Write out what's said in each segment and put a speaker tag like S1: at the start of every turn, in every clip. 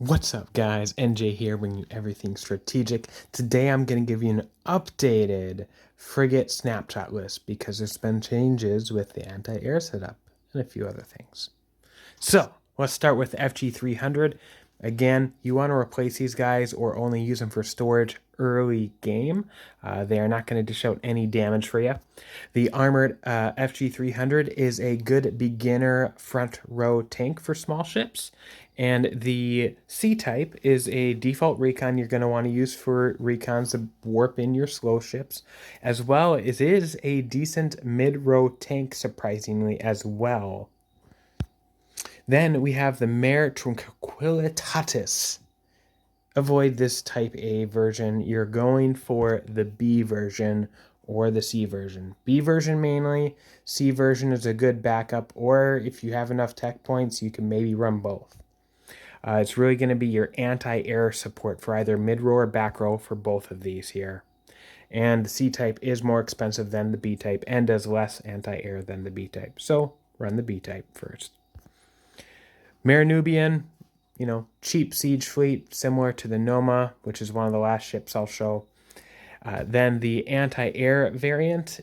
S1: What's up, guys? NJ here, bringing you everything strategic. Today I'm going to give you an updated frigate snapshot list because there's been changes with the anti-air setup and a few other things. So let's start with FG300. Again, you want to replace these guys or only use them for storage early game. They are not going to dish out any damage for you. The armored FG300 is a good beginner front row tank for small ships. And the C-type is a default recon you're going to want to use for recons to warp in your slow ships, as well as it is a decent mid-row tank, surprisingly, as well. Then we have the Mare Tranquillitatis. Avoid this type A version. You're going for the B version or the C version. B version mainly. C version is a good backup, or if you have enough tech points, you can maybe run both. It's really going to be your anti-air support for either mid-row or back row for both of these here. And the C-type is more expensive than the B-type and does less anti-air than the B-type. So run the B-type first. Mare Nubian, cheap siege fleet, similar to the Noma, which is one of the last ships I'll show. Then the anti-air variant,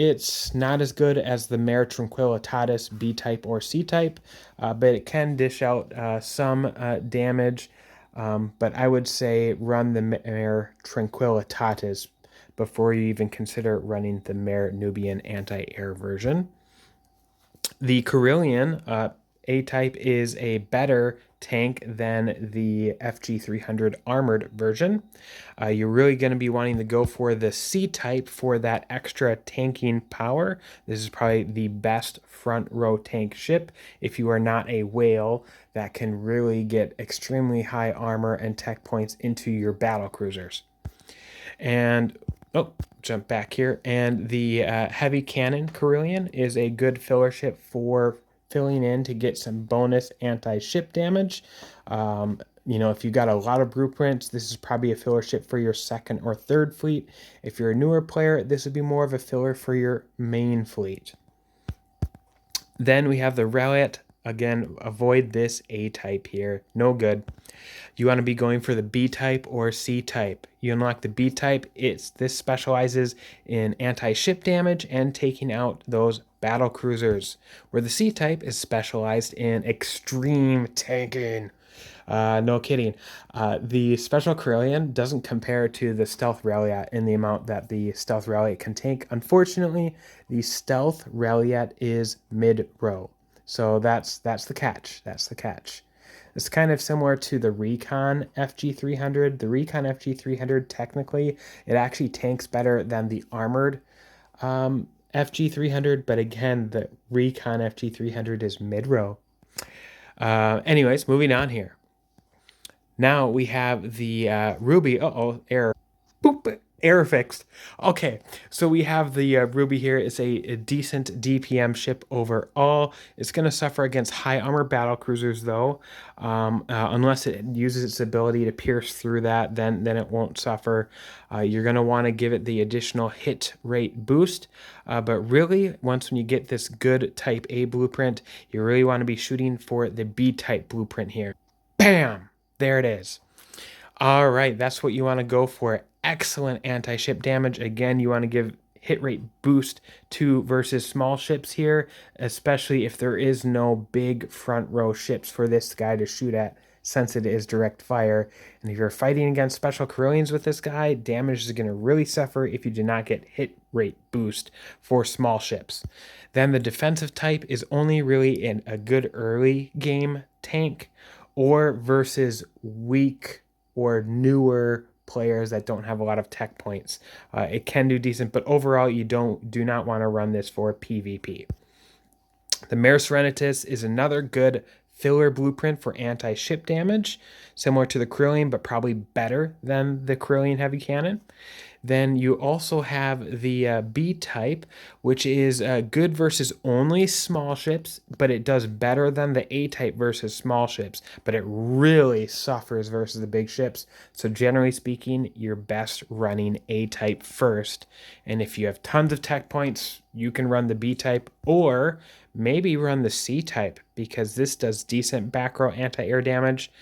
S1: it's not as good as the Mare Tranquillitatis B-type or C-type, but it can dish out some damage. But I would say run the Mare Tranquillitatis before you even consider running the Mare Nubian anti-air version. The Carilion A-type is a better tank than the FG300 armored version. You're really going to be wanting to go for the C-type for that extra tanking power. This is probably the best front row tank ship if you are not a whale that can really get extremely high armor and tech points into your battle cruisers. And jump back here. And the heavy cannon Carilion is a good filler ship for filling in to get some bonus anti-ship damage. If you got a lot of blueprints, this is probably a filler ship for your second or third fleet. If you're a newer player, this would be more of a filler for your main fleet. Then we have the Reliat. Again, avoid this A-type here. No good. You want to be going for the B-type or C-type. You unlock the B-type. This specializes in anti-ship damage and taking out those battle cruisers, where the C-type is specialized in extreme tanking. No kidding. The Special Carilion doesn't compare to the Stealth Reliat in the amount that the Stealth Reliat can tank. Unfortunately, the Stealth Reliat is mid-row. So that's the catch. That's the catch. It's kind of similar to the Recon FG300. The Recon FG300, technically, it actually tanks better than the armored FG300, but again, the Recon FG300 is mid-row. Anyways, moving on here. Now we have the Ruby. Error. Boop. Error fixed. Okay, so we have the Ruby here. It's a decent DPM ship overall. It's going to suffer against high armor battle cruisers, though. Unless it uses its ability to pierce through that, then it won't suffer. You're going to want to give it the additional hit rate boost. But really, when you get this good Type A blueprint, you really want to be shooting for the B-type blueprint here. Bam! There it is. All right, that's what you want to go for. Excellent anti-ship damage. Again, you want to give hit rate boost to versus small ships here, especially if there is no big front row ships for this guy to shoot at, since it is direct fire. And if you're fighting against Special Carilions with this guy, damage is going to really suffer if you do not get hit rate boost for small ships. Then the defensive type is only really in a good early game tank or versus weak or newer players that don't have a lot of tech points. It can do decent, but overall you do not want to run this for PvP. The Mare Serenitatis is another good filler blueprint for anti-ship damage, similar to the Carilion, but probably better than the Carilion heavy cannon. Then you also have the B-type, which is good versus only small ships, but it does better than the A-type versus small ships, but it really suffers versus the big ships. So generally speaking, you're best running A-type first. And if you have tons of tech points, you can run the B-type or maybe run the C-type because this does decent back row anti-air damage.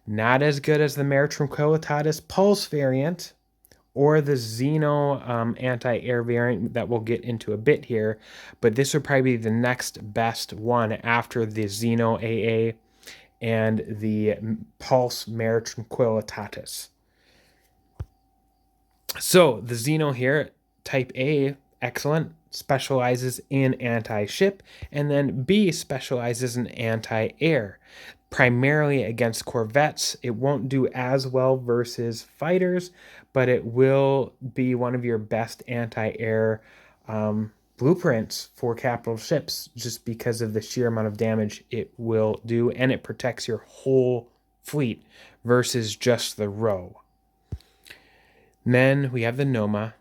S1: Not as good as the Mare Tranquillitatis Pulse variant or the Xeno anti-air variant that we'll get into a bit here, but this would probably be the next best one after the Xeno AA and the Pulse Mare Tranquillitatis. So the Xeno here, Type A, excellent, specializes in anti-ship, and then B specializes in anti-air. Primarily against corvettes, it won't do as well versus fighters, but it will be one of your best anti-air blueprints for capital ships just because of the sheer amount of damage it will do, and it protects your whole fleet versus just the row. Then we have the Noma.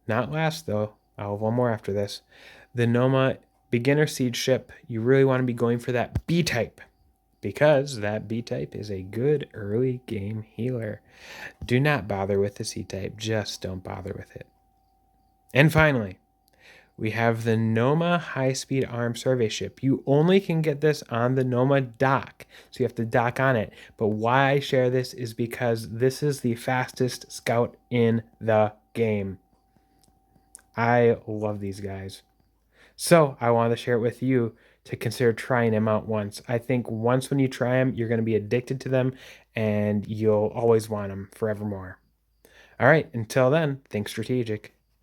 S1: Not last, though. I'll have one more after this. The Noma beginner siege ship, you really want to be going for that B-type because that B-type is a good early game healer. Do not bother with the C-type. Just don't bother with it. And finally, we have the Noma high-speed arm survey ship. You only can get this on the Noma dock, so you have to dock on it. But why I share this is because this is the fastest scout in the game. I love these guys. So I wanted to share it with you to consider trying them out once. I think once when you try them, you're going to be addicted to them and you'll always want them forevermore. All right, until then, think strategic.